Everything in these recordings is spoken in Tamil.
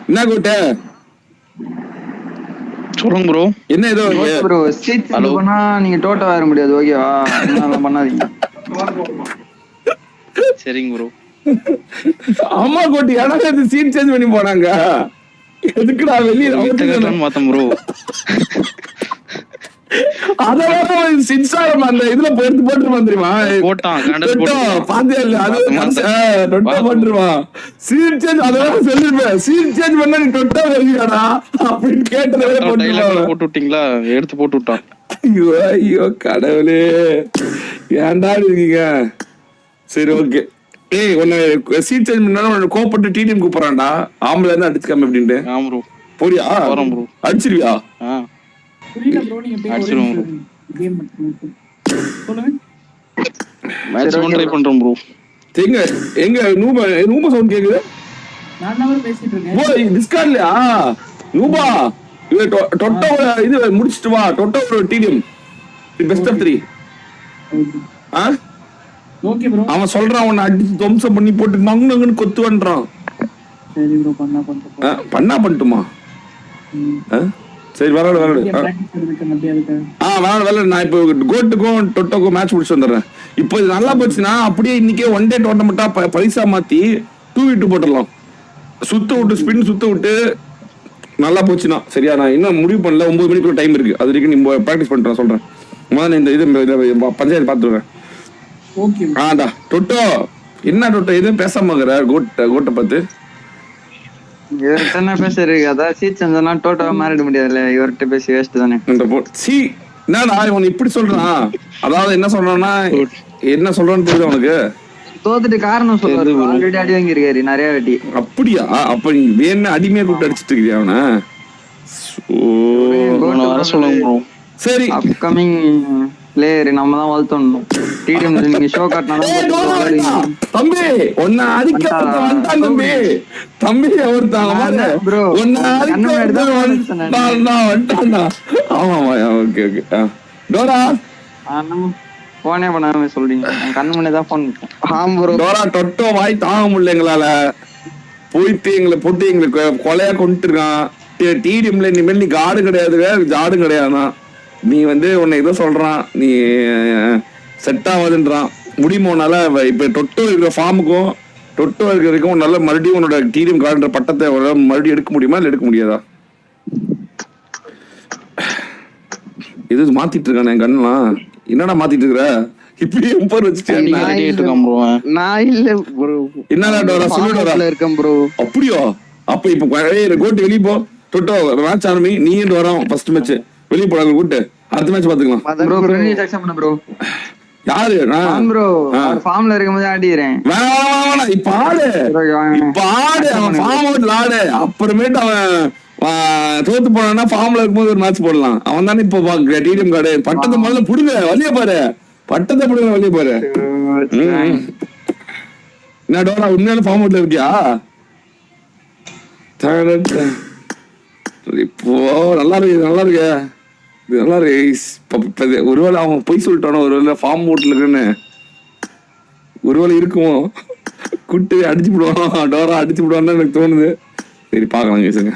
என்ன கோட்ட சொல்லுங்க ப்ரோ. என்ன ஏதோ ப்ரோ சீட் பண்ணா நீங்க டோட்டா வர முடியாது. ஓகேவா? என்ன பண்ணாதீங்க. சரிங்க ப்ரோ. அம்மா கோட்டி யாராவது சீட் சேஞ்ச் பண்ணி போனாங்க. எதுக்குடா வெளியே மாத்தம் ப்ரோ. அதெல்லாம் சின்சாரம் அந்த இதுல போட்டு வந்துருமா போட்டுருவான். சீட் சேஞ்ச் அதெல்லாம் சொல்லிருப்பேன். சீட் சேஞ்ச் பண்ணா நீ டொட்டா வருவியாடா அப்படின்னு கேட்டதை போட்டு விட்டீங்களா? எடுத்து போட்டு விட்டான். ஐயோ ஐயோ கடவுளே ஏன்டா இருக்கீங்க. சரி ஓகே. ஏய் உன்னை சீட் சேஞ்ச் பண்ணாலும் கோப்பட்டு டிடிஎம் கூப்பிடறான்டா. ஆம்பளை இருந்தா அடிச்சுக்காம அப்படின்ட்டு. ஆமா போறியா? அடிச்சிருவியா? எங்க நூபா சவுண்ட் கேக்குது. டிஸ்கார்ட்லயா நூபா டொட்டோட இது முடிச்சிட்டு வா. டொட்டோட டிடிஎம் பெஸ்ட் ஆஃப் 3. அவன் சொல்றான் உன்னை அடிச்சு துவம்சம் பண்ணி போட்டு நங்குன்னு கொத்துவன்றான். பண்ணா பண்ணட்டுமா? சரி விளாடு விளாடு. நான் இப்போ கோட்டுக்கும் டொட்டோக்கும் மேட்ச் முடிச்சு வந்துடுறேன். இப்போ இது நல்லா போச்சுன்னா அப்படியே இன்னைக்கே ஒன் டே டோர்னமெண்டா பரிசா மாத்தி 2v2 போட்டுடலாம். சுத்த விட்டு ஸ்பின் சுத்த விட்டு நல்லா போச்சுன்னா சரியா. நான் இன்னும் முடிவு பண்ணல. 9 மணிக்குள்ள டைம் இருக்கு. அது வரைக்கும் நீ ப்ராக்டிஸ் பண்ணிட்டு சொல்றேன். முதல்ல இந்த இது பஞ்சாயத்து பாத்துருவேன். ஆடா டொட்டோ என்ன டொட்டோ எதுவும் பேசாம இருக்கிற கோட்டை பார்த்து இவர்கிட்ட பேசுறது. அதான் சீட் செஞ்சா டோட்டா மாறிட முடியாதுல்ல. இவர்கிட்ட பேசி வேஸ்ட் தானே. என்னடா இவன் இப்படி சொல்றான். அதாவது என்ன சொல்றான்னா என்ன சொல்றான்னு தெரியுது உனக்கு. தோத்துட்டு காரணம் சொல்றாரு. ஆல்ரெடி அடி வாங்கி இருக்காரு நிறைய வாட்டி. அப்படியா? அப்ப நீ வேணா அடிமையா கூப்பிட்டு அடிச்சிட்டு இருக்கியா அவனை? வர சொல்லுங்க. சரி அப்கமிங் பிளேயர் நம்ம தான் வளர்த்தணும். டிடிஎம் நீங்க ஷோ காட்டினாலும் தம்பி ஒன்ன அடிக்க வந்தான் தம்பி. தம்பி ஒருத்தாங்க ப்ரோ ஒன்ன அடிக்க வந்தான்டா. ஆமாமா ஓகே ஓகே. டோரா போனே பண்ணாம சொல்றீங்க. கண்ணு முன்னே தான் போன் பண்ணேன். ஆம் ப்ரோ. டோரா டொட்டோ வாய் தாங்க முடியல எங்களால. போயிட்டு எங்களை போட்டு எங்களுக்கு கொலையா கொண்டுட்டு இருக்கான். டிடிஎம்ல இனிமேல் நீ காடு கிடையாது ஜாடு கிடையாதுதான். நீ வந்து உன்னை ஏதோ சொல்றான். நீ செட் ஆகாதுன்றான். முடியுமோனால இப்ப டொட்டோ இருக்கிற ஃபார்முக்கும் டொட்டோ இருக்கிற வரைக்கும் உன்னால மறுபடியும் உன்னோட டிடிஎம் கார்டுன்ற பட்டத்தை மறுபடியும் எடுக்க முடியுமா இல்ல எடுக்க முடியாதா? இது மாத்திட்டு இருக்கானே என் கண்ணெல்லாம். என்னடா மாத்திட்டு இருக்கிற? இப்படியே உப்பர் வச்சுட்டேன். நான் இல்ல ப்ரோ. என்னடா டோரா சொல்லுடா இருக்கேன் ப்ரோ. அப்படியோ? அப்ப இப்ப கோட்டு வெளியே போ. டொட்டோ மேட்ச் ஆரம்பி. நீ வரோம் ஃபர்ஸ்ட் மேட்ச் வெளியே போடாங்க. கூட்டு அடுத்த மேட்ச் பாத்துக்கலாம். ப்ரோ ஃப்ரெண்ட்லி செக்ஷன் பண்ணு ப்ரோ. யாரு நான் ப்ரோ ஃபார்ம்ல இருக்கும்போது ஆடிறேன். வேணாம் இப்ப ஆடு. இப்ப ஆடு. அவன் ஃபார்ம் அவுட்ல ஆடு. அப்புறமேட்டு அவன் தோத்து போனான்னா ஃபார்ம்ல இருக்கும்போது ஒரு மேட்ச் போடலாம். அவன் தானே இப்போ டிடிஎம் கார்டு பட்டத்தை முதல்ல புடுங்க. வெளியே பாரு. பட்டத்தை புடுங்க வெளியே பாரு. என்ன டோரா உண்மையான ஃபார்ம் அவுட்ல இருக்கியா? இப்போ நல்லா இருக்கு நல்லா இருக்கு நல்லா இருக்கு. ஒருவேளை அவன் பொய் சொல்லிட்டானோ. ஒருவேளை ஃபார்ம் அவுட்ல இருக்குன்னு ஒருவேளை இருக்குமோ. கூட்டு அடிச்சு விடுவான். டோரா அடிச்சு விடுவான்னு எனக்கு தோணுது. சரி பாக்கலாம் கேசுங்க.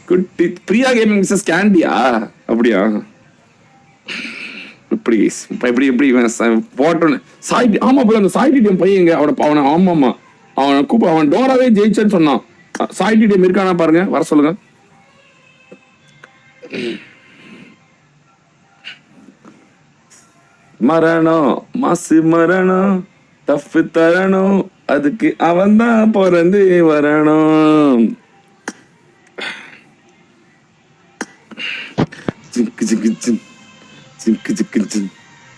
குட்டி பிரியா கேமிங் மிஸ்ஸஸ் கேண்டியா? அப்படியா? இப்படி எப்படி எப்படி போட்டோன்னு சாய். ஆமா போல அந்த சாய் டிடிஎம் பையங்க அவனை ஆமாமா அவனை கூப்பிட. அவன் டோராவே ஜெயிச்சேன்னு சொன்னான். சாய் டிடிஎம் இருக்கானா பாருங்க வர சொல்லுங்க. மரணம் மாசு மரணம் டஃப் தரணும் அதுக்கு அவன் தான் பிறந்து வரணும்.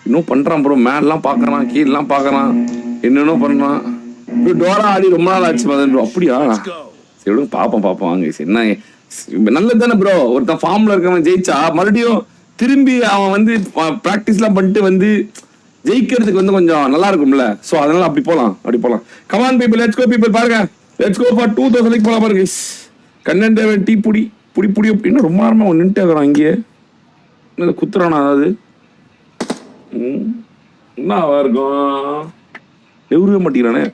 இன்னும் பண்றான் ப்ரோ. மேலாம் பாக்குறான் கீழெல்லாம் பாக்குறான் என்னென்ன பண்றான். டோரா ஆடி ரொம்ப நாள் ஆச்சு ப்ரோ. அப்படியா? சரி பாப்போம் வாங்க. என்ன நல்லது தானே ப்ரோ. ஒருத்தன் ஃபார்ம்ல இருக்கவன் ஜெயிச்சா மறுபடியும் திரும்பி அவன் வந்து பிராக்டிஸ் எல்லாம் பண்ணிட்டு வந்து ஜெயிக்கிறதுக்கு வந்து கொஞ்சம் நல்லா இருக்கும்ல. சோ அதனால அப்படி போலாம். Come on people let's go people பாருங்க. லெட்ஸ் கோ ஃபார் 2000 போலாம் பாருங்க. கண்ணன் தேவன் டீ புடி அப்படின்னு ரொம்ப நேரமா நின்றுட்டே இருக்கிறான். இங்கே குத்துறானா? அதாவது என்னவா இருக்கும்? எவருவே மாட்டேங்கிறானே.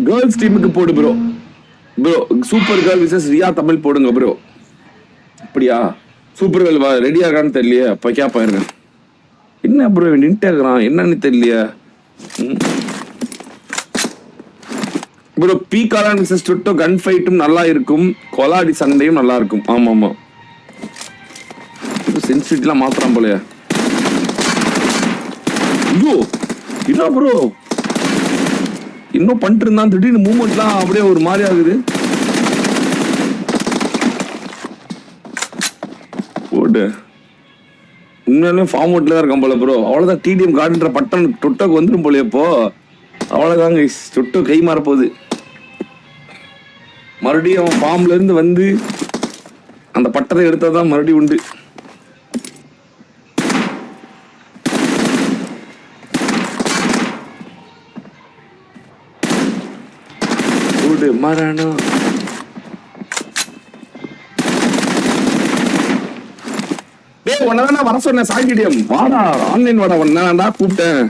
கேர்ள்ஸ் டீமுக்கு போடு bro. Bro super girl wishes Riya Tamil போடுங்க ப்ரோ. அப்படியா? சூப்பர் கேர்ள் ரெடியா இருக்கான்னு தெரியலையே. அப்ப கேப்பாருங்க. என்ன ப்ரோ நின்ட்டே இருக்கிறான், என்னன்னு தெரியலையே. ப்ரோ பீகாலான் விசஸ் டுட்டோ கன் ஃபைட்டும் நல்லா இருக்கும், கொலாடி சண்டையும் நல்லா இருக்கும். ஆமா ஆமா, சென்சிட்டிலாம் மாத்திரம் போலயா. ஐயோ என்ன ப்ரோ இன்னும் பண்ணிட்டு இருந்தான், திடீர்னு மூவ்மெண்ட்லாம் அப்படியே ஒரு மாதிரி ஆகுது. போடு உண்மையிலுமே ஃபார்ம் அவுட்ல தான் இருக்கான் போல ப்ரோ. அவ்வளவுதான், டிடிஎம் கார்டுன்ற பட்டன் டுட்டோக்கு வந்துடும் போல. இப்போ அவ்வளவுதாங்க, டுட்டோ கை மாற போகுது. மறுபடியும் அவன் ஃபார்ம்ல இருந்து வந்து அந்த பட்டத்தை எடுத்தாதான் மறுபடியும் உண்டு. மரணம் வர சொன்ன சாங்கிடியம். வாடா ஆன்லைன் வாடா, ஒன்னா கூப்பிட்டேன்.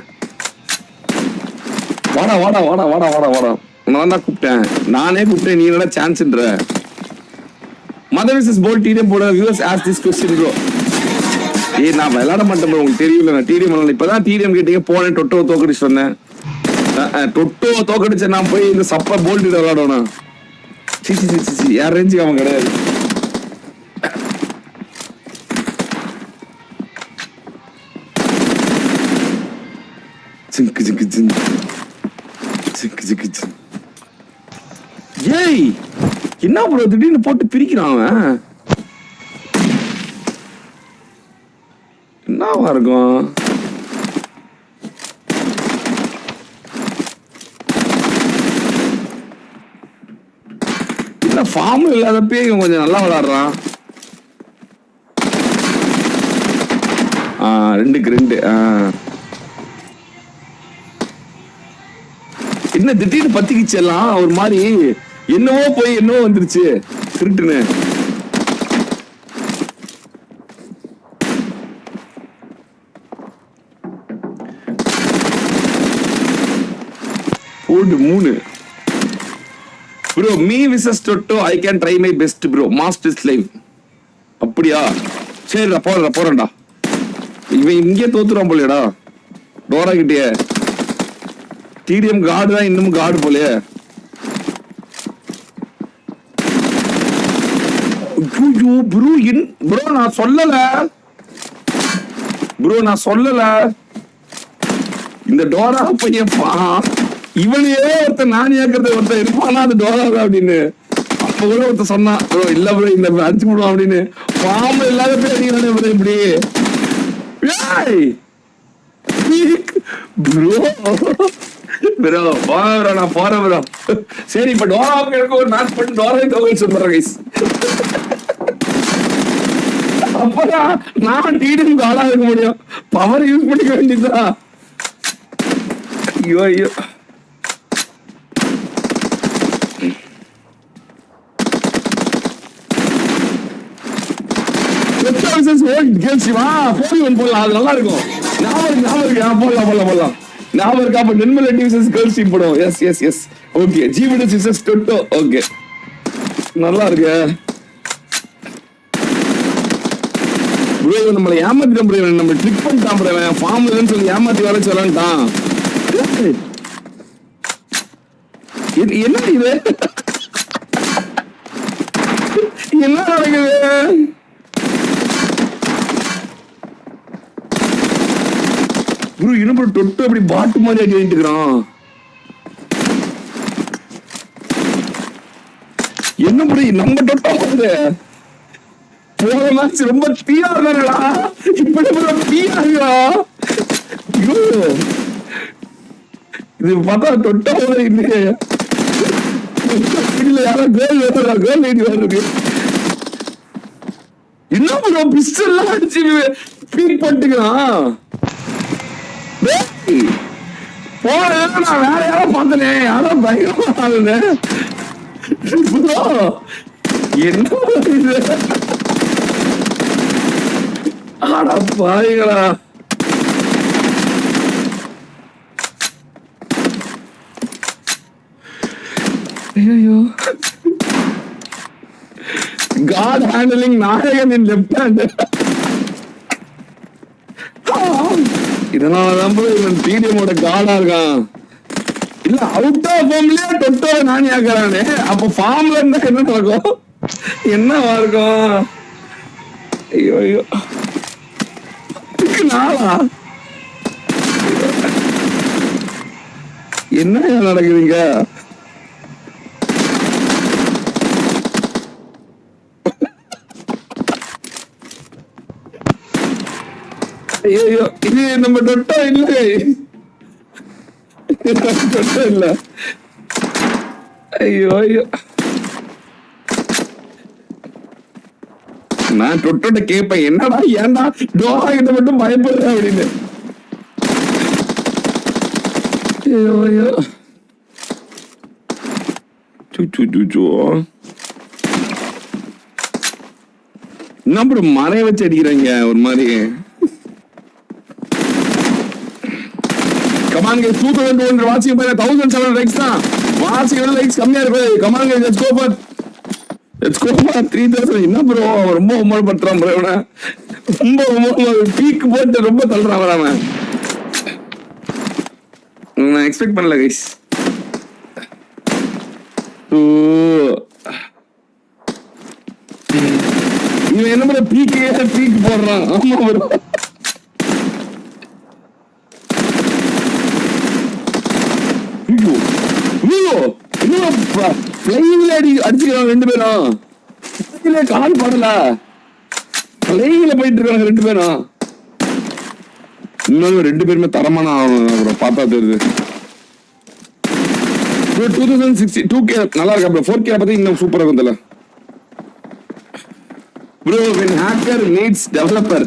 வாடா வாடா வாடா வாடா வாடா வாடா, நான் கூப்பிட்டேன். நானே கூப்பிட்டேன், நீ என்னடா சான்ஸ்ன்ற. மதர் விசஸ் போல் டிடிஎம் போட viewers ask this question bro. ஏய் நான் விளையாட மாட்டேன் ப்ரோ, உங்களுக்கு தெரியல. நான் டிடிஎம் விளையாட இப்பதான் டிடிஎம் கேட்டீங்க, போனேன் டொட்டோ தோக்கடிச்சு சொன்னேன். டொட்டோ தோக்கடிச்ச நான் போய் இந்த சப்ப போல்ட் விளையாடணும். யார் ரேஞ்சுக்கு அவன் கிடையாது. ஏய் என்ன ப்ரோ திடீர்னு போட்டு பிரிக்கிறான் அவன், என்னவா இருக்கும்? ஃபார்ம் இல்லாதப்பே கொஞ்சம் நல்லா விளையாடுறான். 2-2. என்ன திடீர்னு பத்திக்கிச்சு எல்லாம் ஒரு மாதிரி, என்னவோ போய் என்னவோ வந்துருச்சு திருட்டுன்னு. போடு 3 ப்ரோ. மீ விசஸ் டொட்டோ I can try my best bro, masters live. அப்படியா? சரிடா போறேன்டா. இவன் இங்கே தோத்துறான் போலடா டோரா கிட்டே. டிடிஎம் கார்டு தான் இன்னும் கார்டு போலயே. ப்ரோ நான் சொல்லல இந்த டோரா பையன் இவனையே ஒருத்தர் நான் ஏற்கிறது ஒருத்தர் இருப்பானா அது டோரா அப்படின்னு. அப்ப கூட ஒருத்தர் சொன்னான் ப்ரோ இல்ல ப்ரோ இந்த அடிச்சு விடுவோம் அப்படின்னு. பாம்பு இல்லாத பேர் இப்படி ப்ரோ நான் போறேன் ப்ரோ. சரி இப்ப டோராவுக்கு எனக்கு ஒரு மேட்ச் பண்ணி டோராவை தோக்கடிச்சு சொல்றேன் கைஸ். அப்பதான் நான் டிடிஎம் ஆளா இருக்க முடியும், பவர் யூஸ் பண்ணிக்க வேண்டியதா. ஐயோ ஐயோ போடலாம், அது நல்லா இருக்கும். போடலாம். ஓகே நல்லா இருக்கு. நம்மளை ஏமாத்திட்டான், நம்ம ட்ரிக் பண்ணிட்டான். ஃபார்ம்லன்னு சொல்லி ஏமாத்தி வர சொல்லட்டான். என்ன இது, என்ன நடக்குது? குரு இன்னும் தொட்டு அப்படி பாட்டு மாதிரி அடி வாங்கிட்டு இருக்கிறான். என்ன புரிய நம்ம தொட்டா போகுது. போன மேட்ச் ரொம்ப தீயா இருந்தாடா, இப்படி தீயா. இது பார்த்தா தொட்டா இல்லையே, இல்ல யாரோ கேர்ள் ஐடி வருது. என்ன ப்ரோ பிஸ்டல் அடிச்சு பீக் பண்ணிட்டுக்கிறான். போன நான் வேற யாரோ பார்த்தனே, யாரோ பயங்கரமா. bro, என்ன இது? அட பாவிகளா. ஐயோ, God handling நாயகன் in left hand. இதனாலதான் bro இவன் டிடிஎமோட காடா இருக்கான். இல்ல அவுட் ஆஃப் ஃபார்ம்லயே டொட்டோ நானி ஆக்குறானே, அப்ப ஃபார்ம்ல இருந்தா என்ன நடக்கும்? என்னவா இருக்கும்? ஐயோ ஐயோ, நாளா என்ன நடக்குதுங்க? ஐயோ, இது நம்ம டொட்டோ இல்லை, டொட்டோ இல்ல. ஐயோ ஐயோ, நான் டொட்டோட்ட கேட்பேன், என்னடா ஏன்டா டோரா கிட்ட மட்டும் பயப்படுற அப்படின்னு. ஐயோ ஐயோ, என்ன bro மறைய வச்சு அடிக்கிறாங்க ஒரு மாதிரி. Come on guys, 2200 watching by 1700 likes தான். watching likes கம்மியா இருக்கு. Come on guys, let's go for 3000. என்ன bro ரொம்ப ஹோம்வொர்க் பண்றான் bro இவன. ரொம்ப ஹோம்வொர்க் பீக் போட்டு ரொம்ப தள்ளுறான் அவன். நான் எக்ஸ்பெக்ட் பண்ணல guys. இவன் என்ன bro பீக் போடுறான். ஆமா bro. அடிச்சுக்கிறாங்க ரெண்டு பேரும். கால் படல, போயிட்டு இருக்காங்க ரெண்டு பேரும். இன்னொரு ரெண்டு பேருமே தரமான ஆகணும் பார்த்தா தெரியுது. 2060 2K நல்லா இருக்கா bro. 4K பத்தி இன்னும் சூப்பரா இருக்கும்ல bro. when hacker needs developer.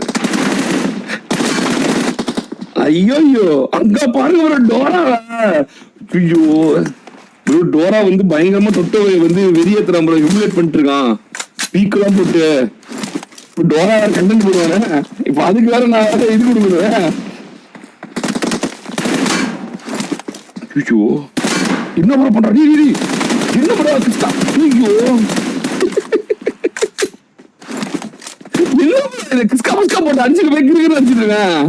ஐயோ அங்க பாருங்க ஒரு டோரா. ஐயோ ப்ரோ, டோரா வந்து பயங்கரமா தொட்டோ வந்து வெறியேத்துறான் ப்ரோ, ஹியூமிலேட் பண்ணிட்டு இருக்கான் பீக்கெல்லாம் போட்டு. டோரா கண்டென்ட் போடுவானே, இப்ப அதுக்கு வேற நான் இது கொடுக்குறேன். ஐயோ என்ன ப்ரோ பண்ற நீ? என்ன ப்ரோ கிஸ்கா? ஐயோ என்ன கிஸ்கா போட்டு அடிச்சுட்டு போய் கிரிக்கெட் அடிச்சுட்டு இருக்கேன்.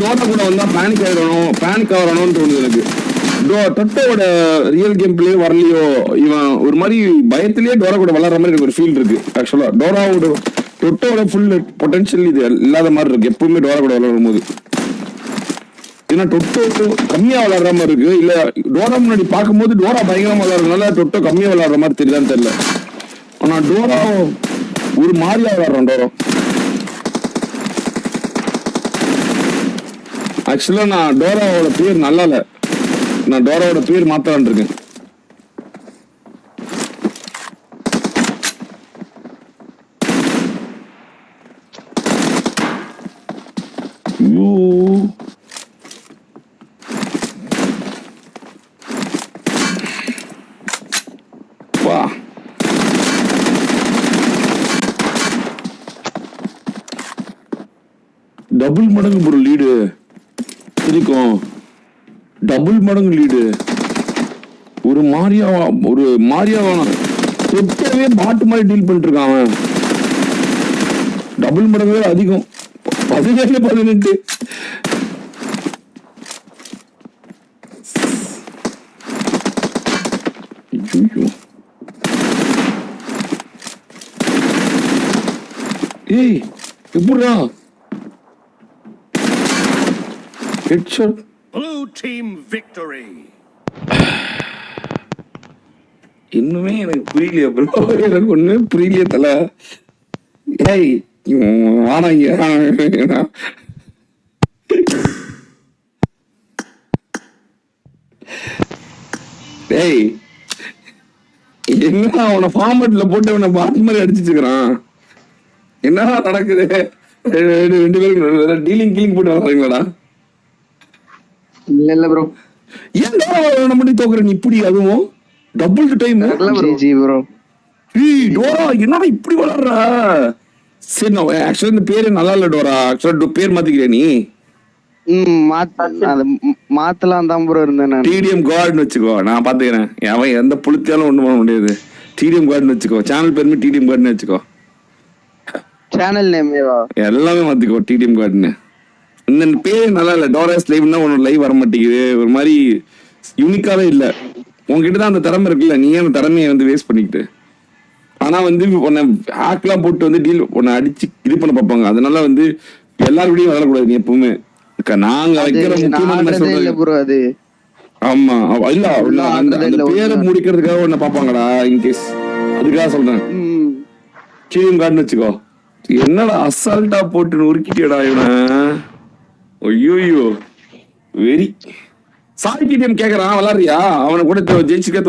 டோட்டா கூட வந்தா பேனிக் ஆகணும்னு தோணுது எனக்கு. டொட்டோட ரியல் கேம் பிளே வரலையோ, இவன் ஒரு மாதிரி பயத்திலேயே டோரா கூட விளாடுற மாதிரி எனக்கு ஒரு ஃபீல் இருக்கு. ஆக்சுவலா டொட்டோட ஃபுல் பொட்டன்ஷியல் இது இல்லாத மாதிரி இருக்கு எப்பவுமே டோரா கூட விளாடும் போது. ஏன்னா டொட்டோ கம்மியா விளாடுற மாதிரி இருக்கு. இல்ல டோரா முன்னாடி பார்க்கும்போது டோரா பயங்கரமா விளாடுறதுனால டொட்டோ கம்மியா விளாடுற மாதிரி தெரியுதான்னு தெரியல. ஆனா டோரா ஒரு மாதிரியா விளாடுறான் டோரா. ஆக்சுவலா நான் டோராவோட பேர் நல்லா இல்ல, நான் டோராவோட பேர் மாத்தலான் இருக்கேன். வா டபுள் மடங்கு ப்ரோ லீடு இருக்கும். டபுள் மடங்கு லீடு. ஒரு மாரியாவான தொட்டவே பாட்டு மாதிரி டீல் பண்ணிட்டு இருக்கான் அவன். டபுள் மடங்கு அதிகம், 17-18. ஏய் எப்படிடா headshot? Blue team victory. இன்னுமே எனக்கு புரியலையா ப்ரோ, எனக்கு ஒண்ணுமே புரியலையே தல. ஏய் வாடா டேய் என்ன அவனை ஃபார்மட்ல போட்டு அவனை பாட்டு மாதிரி அடிச்சுக்கிறான். என்னடா நடக்குது? ரெண்டு பேரும் டீலிங் கீலிங் போட்டு வர்றீங்களாடா? இல்ல ப்ரோ. ஏன்டா அவனை மட்டும் தோக்குற நீ இப்படி? அதுவும் double time. G bro. Dora என்னடா இப்படி வளர்ற? சரி நான் ஆக்சுவலா இந்த பேரு நல்லா இல்ல டோரா. ஆக்சுவலா பேர் மாத்திக்கிறியா நீ? மாத்தலாம் தான் ப்ரோ இருந்தேன் நான். டிடிஎம் கார்டுன்னு வச்சுக்கோ, நான் பாத்துக்கிறேன். அவன் எந்த புளுத்தியாலும் ஒண்ணு பண்ண முடியாது. டிடிஎம் கார்டுன்னு வச்சுக்கோ, சேனல் பேருமே டிடிஎம் கார்டுன்னு வச்சுக்கோ. சேனல் நேமேவா? எல்லாமே மாத்திக்கோ டிடிஎம் கார்டுன்னு. இந்த பேரு நல்லா இல்ல. டோராஸ் லைவ்னா ஒன்னு லைவ் வர மாட்டேங்குது. ஒரு மாதிரி யூனிக்காவே இல்ல. உன்கிட்ட தான் அந்த திறமை இருக்குல்ல, நீ அந்த திறமையை வந்து வேஸ்ட் பண்ணிக்கிட்டு. ஆனா வந்து உன்னை ஹேக்லாம் போட்டு வந்து டீல் உன்னை அடிச்சு இது பண்ண பார்ப்பாங்க. அதனால வந்து எல்லாருடையும் வரக்கூடாது நீ எப்பவுமே. நாங்க வைக்கிற முக்கியமான ஆமா இல்ல அந்த பேரை முடிக்கிறதுக்காக உன்னை பாப்பாங்கடா இன்கேஸ். அதுக்காக சொல்றேன். டிடிஎம் கார்டுன்னு வச்சுக்கோ. என்னடா அசால்ட்டா போட்டு நொறுக்கிட்டேடா இவனை. ஐயோ வெரி சாரி. டிடிஎம் கேக்குறான் விளாடுறியா? அவனை கூட ஜெயிச்சுக்க